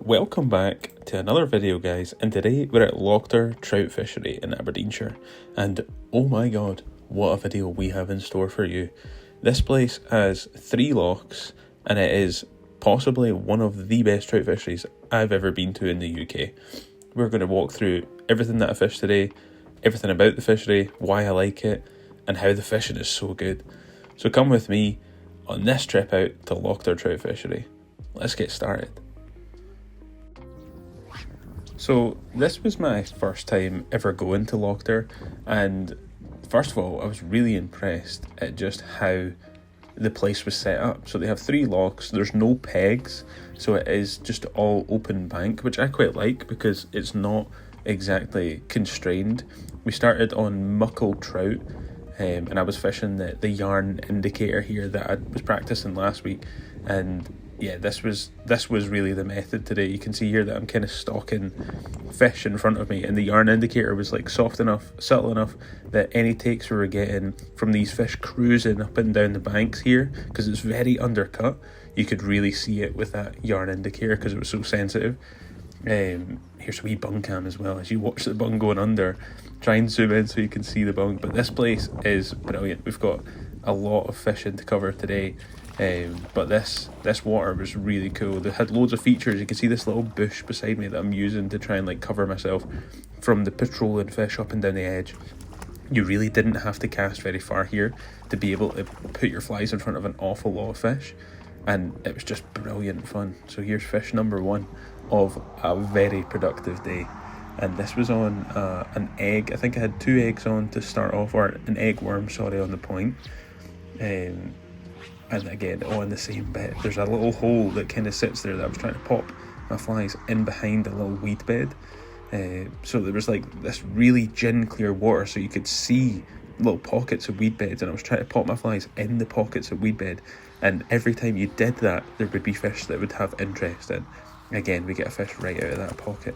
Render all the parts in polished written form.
Welcome back to another video, guys, and today we're at Lochter Trout Fishery in Aberdeenshire, and oh my god, what a video we have in store for you. This place has 3 lochs and it is possibly one of the best trout fisheries I've ever been to in the UK. We're going to walk through everything that I fished today, everything about the fishery, why I like it, and how the fishing is so good. So come with me on this trip out to Lochter Trout Fishery. Let's get started. So this was my first time ever going to Lochter, and first of all I was really impressed at just how the place was set up. So they have 3 lochs, there's no pegs, so it is just all open bank, which I quite like because it's not exactly constrained. We started on muckle trout, and I was fishing the yarn indicator here that I was practicing last week, and yeah, this was really the method today. You can see here that I'm kind of stalking fish in front of me, and the yarn indicator was like soft enough, subtle enough that any takes we were getting from these fish cruising up and down the banks here, because it's very undercut, you could really see it with that yarn indicator because it was so sensitive. Here's a wee bung cam as well as you watch the bung going under. Try and zoom in so you can see the bung, but this place is brilliant. We've got a lot of fishing to cover today. But this water was really cool. They had loads of features. You can see this little bush beside me that I'm using to try and like cover myself from the patrolling fish up and down the edge. You really didn't have to cast very far here to be able to put your flies in front of an awful lot of fish, and it was just brilliant fun. So here's fish number 1 of a very productive day, and this was on an egg. I think I had 2 eggs on to start off, or an egg worm, sorry, on the point. And again, on the same bit, there's a little hole that kind of sits there that I was trying to pop my flies in behind a little weed bed. So there was like this really gin clear water, so you could see little pockets of weed beds, and I was trying to pop my flies in the pockets of weed bed. And every time you did that, there would be fish that would have interest in. Again, we get a fish right out of that pocket.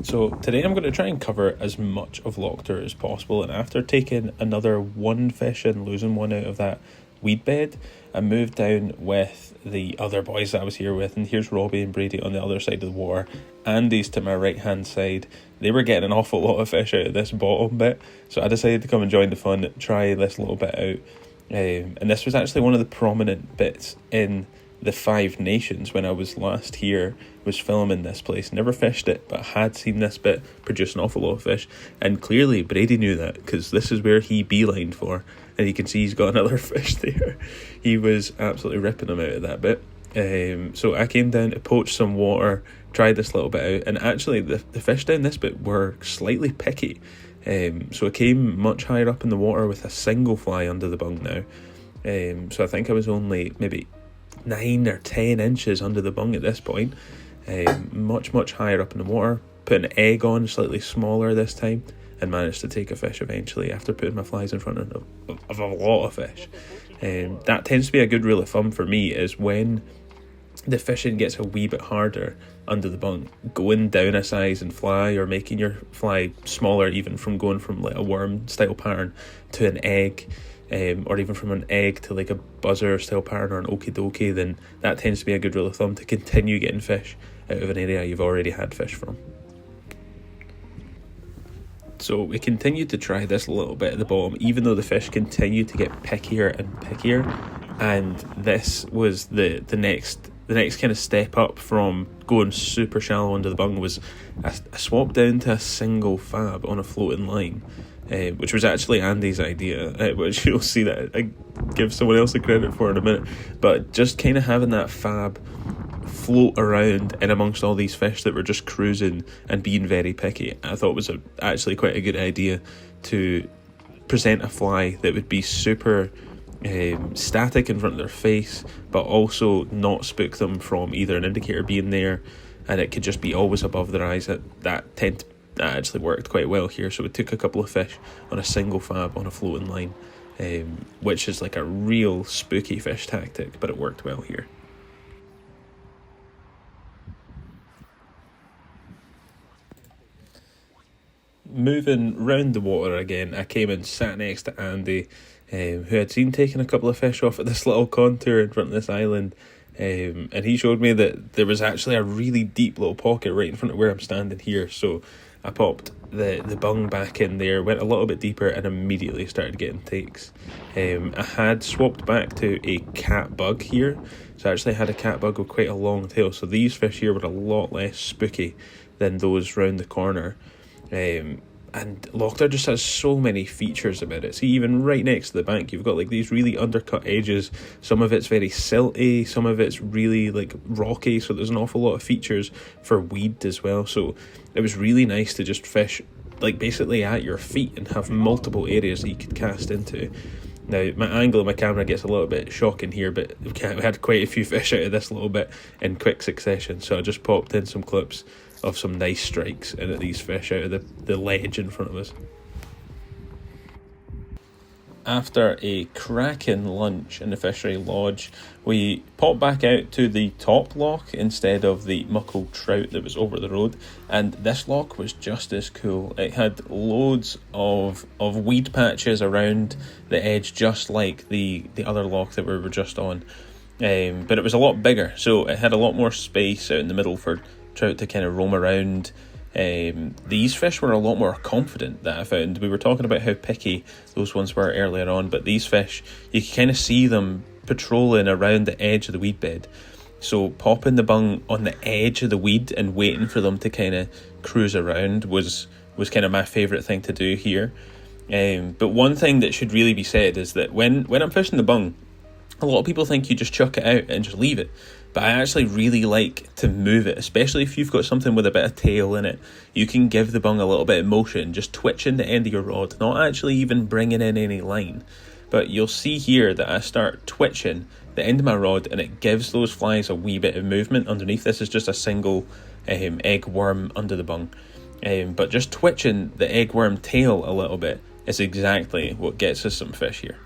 So today I'm going to try and cover as much of Lochter as possible, and after taking another 1 fish and losing 1 out of that weed bed, I moved down with the other boys that I was here with, and here's Robbie and Brady on the other side of the water. Andy's to my right hand side. They were getting an awful lot of fish out of this bottom bit, so I decided to come and join the fun, try this little bit out. And this was actually one of the prominent bits in the 5 Nations when I was last here, was filming this place. Never fished it, but had seen this bit produce an awful lot of fish, and clearly Brady knew that because this is where he beelined for, and you can see he's got another fish there. He was absolutely ripping them out of that bit. So I came down to poach some water, tried this little bit out, and actually the fish down this bit were slightly picky. So I came much higher up in the water with a single fly under the bung now. So I think I was only maybe 9 or 10 inches under the bung at this point. Much higher up in the water. Put an egg on, slightly smaller this time, and managed to take a fish eventually after putting my flies in front of a lot of fish. That tends to be a good rule of thumb for me, is when the fishing gets a wee bit harder under the bung, going down a size and fly, or making your fly smaller, even from going from like a worm style pattern to an egg, or even from an egg to like a buzzer style pattern or an okie dokie, then that tends to be a good rule of thumb to continue getting fish out of an area you've already had fish from. So we continued to try this a little bit at the bottom, even though the fish continued to get pickier and pickier, and this was the next kind of step up from going super shallow under the bung. Was I swapped down to a single fab on a floating line, which was actually Andy's idea, which you'll see that I give someone else the credit for in a minute. But just kind of having that fab float around in amongst all these fish that were just cruising and being very picky, I thought was actually quite a good idea to present a fly that would be super static in front of their face, but also not spook them from either an indicator being there, and it could just be always above their eyes. That actually worked quite well here. So we took a couple of fish on a single fab on a floating line, which is like a real spooky fish tactic, but it worked well here. Moving round the water again, I came and sat next to Andy, who had seen taking a couple of fish off at this little contour in front of this island, and he showed me that there was actually a really deep little pocket right in front of where I'm standing here. So I popped the bung back in there, went a little bit deeper, and immediately started getting takes. I had swapped back to a cat bug here, so I actually had a cat bug with quite a long tail, so these fish here were a lot less spooky than those round the corner. And Lochter just has so many features about it. See, even right next to the bank, you've got like these really undercut edges. Some of it's very silty, some of it's really like rocky, so there's an awful lot of features for weed as well. So it was really nice to just fish like basically at your feet and have multiple areas that you could cast into. Now, my angle of my camera gets a little bit shocking here, but we had quite a few fish out of this little bit in quick succession, so I just popped in some clips of some nice strikes in at these fish out of the ledge in front of us. After a cracking lunch in the fishery lodge, we popped back out to the top loch instead of the muckle trout that was over the road, and this loch was just as cool. It had loads of weed patches around the edge, just like the other loch that we were just on, but it was a lot bigger, so it had a lot more space out in the middle for trout to kind of roam around. These fish were a lot more confident, that I found. We were talking about how picky those ones were earlier on, but these fish, you can kind of see them patrolling around the edge of the weed bed. So popping the bung on the edge of the weed and waiting for them to kind of cruise around was kind of my favourite thing to do here. But one thing that should really be said is that when I'm fishing the bung, a lot of people think you just chuck it out and just leave it. But I actually really like to move it, especially if you've got something with a bit of tail in it. You can give the bung a little bit of motion, just twitching the end of your rod, not actually even bringing in any line. But you'll see here that I start twitching the end of my rod and it gives those flies a wee bit of movement underneath. This is just a single egg worm under the bung. But just twitching the egg worm tail a little bit is exactly what gets us some fish here.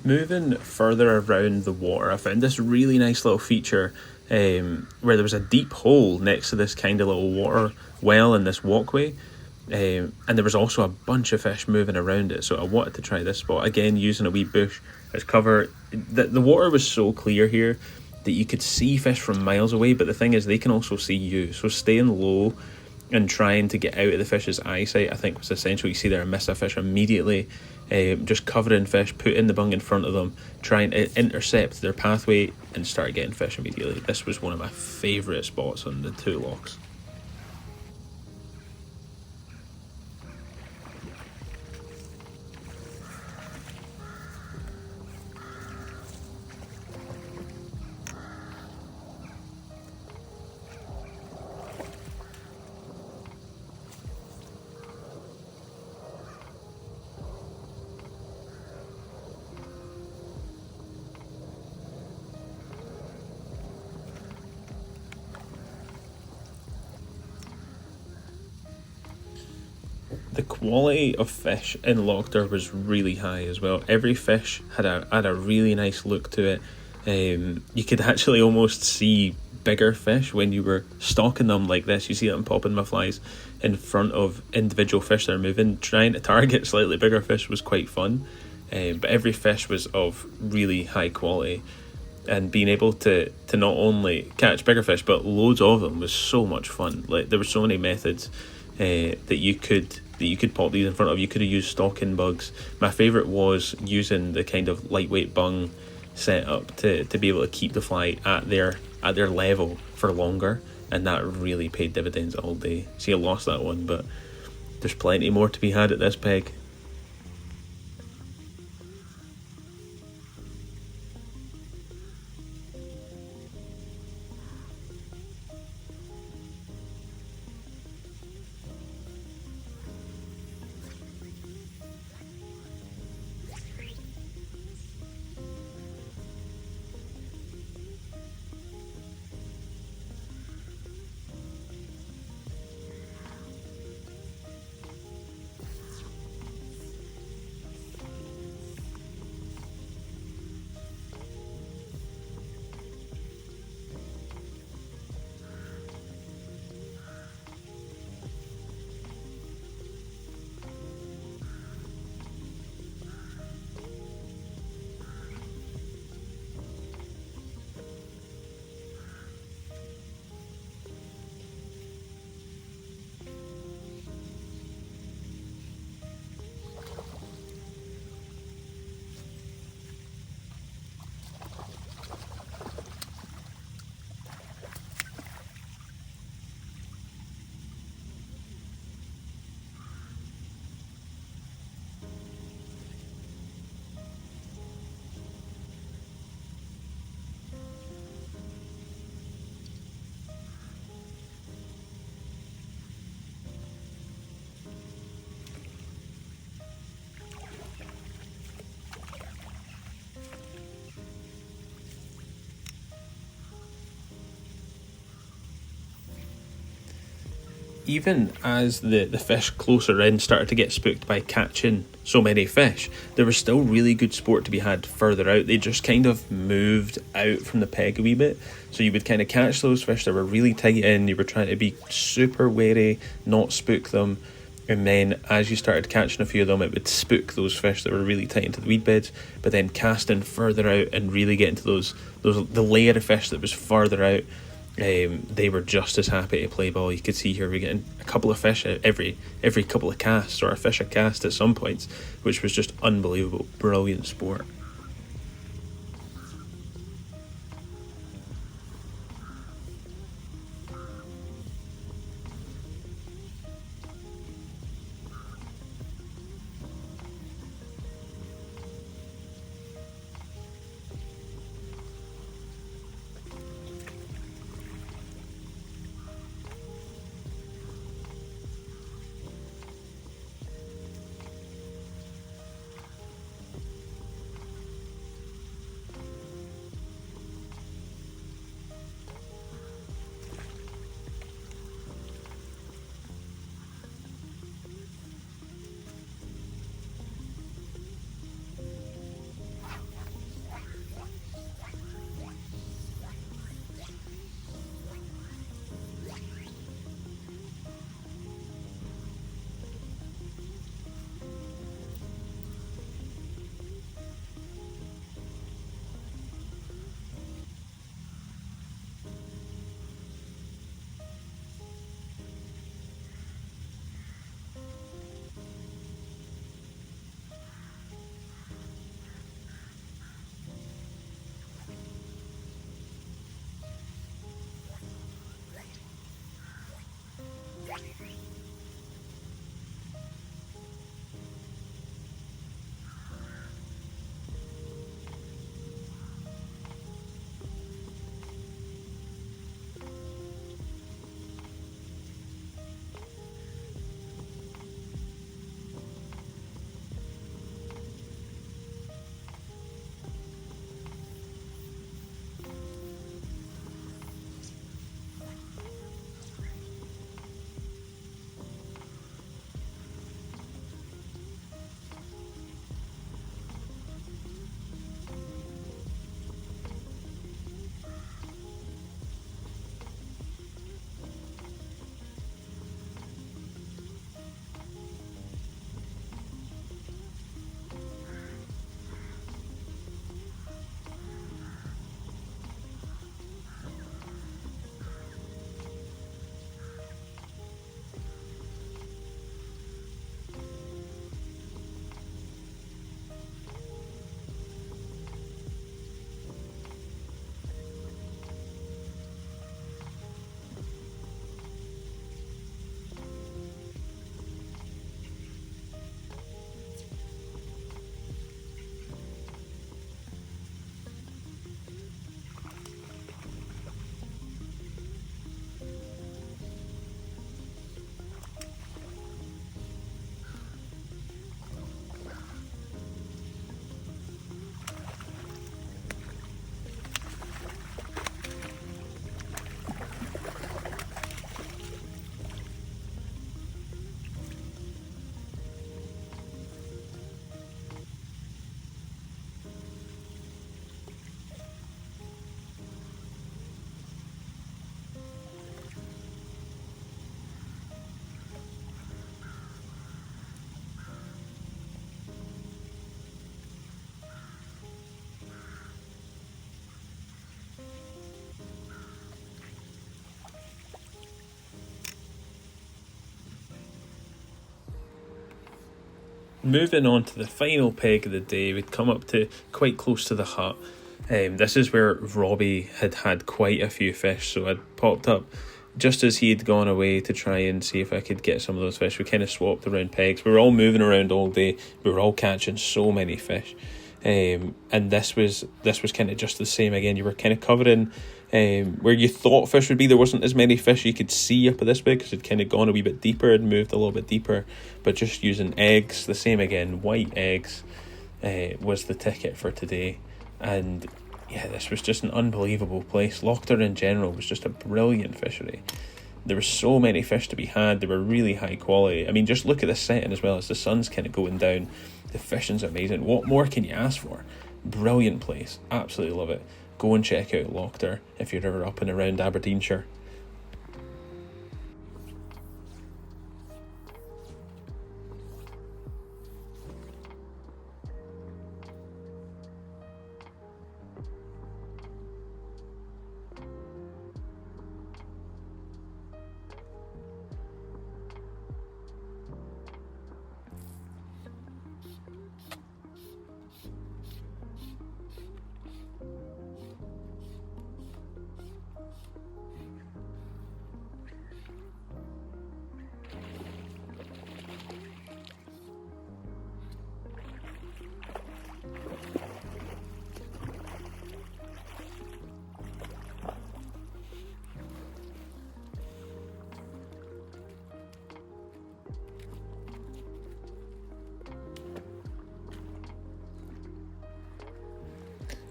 Moving further around the water, I found this really nice little feature where there was a deep hole next to this kind of little water well in this walkway, and there was also a bunch of fish moving around it, so I wanted to try this spot again using a wee bush as cover. The water was so clear here that you could see fish from miles away, but the thing is they can also see you, so staying low and trying to get out of the fish's eyesight I think was essential. You see there I miss a fish immediately, just covering fish, putting the bung in front of them, trying to intercept their pathway and start getting fish immediately. This was one of my favourite spots on the two lochs. The quality of fish in Lochter was really high as well. Every fish had a really nice look to it. You could actually almost see bigger fish when you were stalking them like this. You see them popping my flies in front of individual fish that are moving. Trying to target slightly bigger fish was quite fun, but every fish was of really high quality. And being able to not only catch bigger fish but loads of them was so much fun. Like there were so many methods that you could pop these in front of. You could have used stalking bugs. My favourite was using the kind of lightweight bung setup to be able to keep the fly at their level for longer, and that really paid dividends all day. See, I lost that one, but there's plenty more to be had at this peg. Even as the fish closer in started to get spooked by catching so many fish, there was still really good sport to be had further out. They just kind of moved out from the peg a wee bit. So you would kind of catch those fish that were really tight in, you were trying to be super wary, not spook them. And then as you started catching a few of them, it would spook those fish that were really tight into the weed beds. But then casting further out and really getting to the layer of fish that was further out, they were just as happy to play ball. You could see here we're getting a couple of fish every couple of casts, or a fish a cast at some points, which was just unbelievable, brilliant sport. moving on to the final peg of the day, we'd come up to quite close to the hut. This is where Robbie had quite a few fish, so I'd popped up just as he had gone away to try and see if I could get some of those fish. We kind of swapped around pegs. We were all moving around all day. We were all catching so many fish. And this was kind of just the same again. You were kind of covering where you thought fish would be. There wasn't as many fish you could see up at this big because it'd kind of gone a wee bit deeper and moved a little bit deeper. But just using eggs, the same again, white eggs was the ticket for today. And yeah, this was just an unbelievable place. Lochter in general was just a brilliant fishery. There were so many fish to be had. They were really high quality. I mean, just look at the setting as well as the sun's kind of going down. The fishing's amazing. What more can you ask for? Brilliant place. Absolutely love it. Go and check out Lochter if you're ever up and around Aberdeenshire.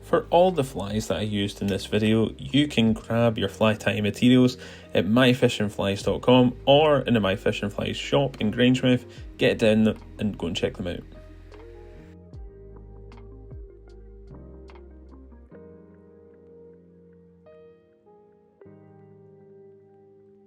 For all the flies that I used in this video, you can grab your fly tying materials at myfishandflies.com or in the My Fish and Flies shop in Grangemouth. Get down and go and check them out.